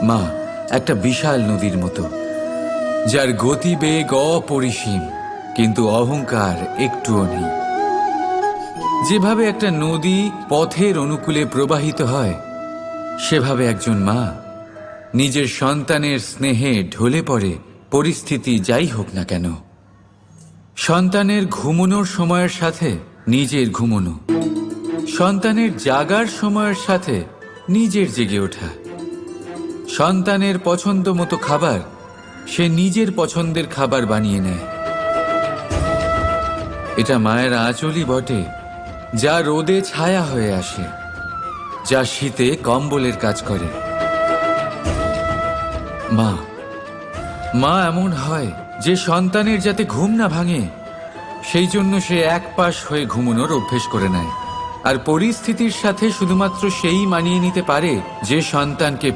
মা একটা বিশাল নদীর মতো, যার গতিবেগ অপরিসীম, কিন্তু অহংকার একটুও নেই। যেভাবে একটা নদী পথের অনুকূলে প্রবাহিত হয়, সেভাবে একজন মা নিজের সন্তানের স্নেহে ঢলে পড়ে, পরিস্থিতি যাই হোক না কেন। সন্তানের ঘুমানোর সময়ের সাথে নিজের ঘুমানো, সন্তানের জাগার সময়ের সাথে নিজের জেগে ওঠা, সন্তানের পছন্দ মতো খাবার সে নিজের পছন্দের খাবার বানিয়ে নেয়। এটা মায়ের আঁচলই বটে, যা রোদে ছায়া হয়ে আসে, যা শীতে কম্বলের কাজ করে। মা মা এমন হয় যে সন্তানের যাতে ঘুম না ভাঙে, সেই জন্য সে এক পাশ হয়ে ঘুমানোর অভ্যেস করে নেয়। আর পরিস্থিতির সাথে শুধুমাত্র সেই মানিয়ে নিতে পারে যে সন্তানকে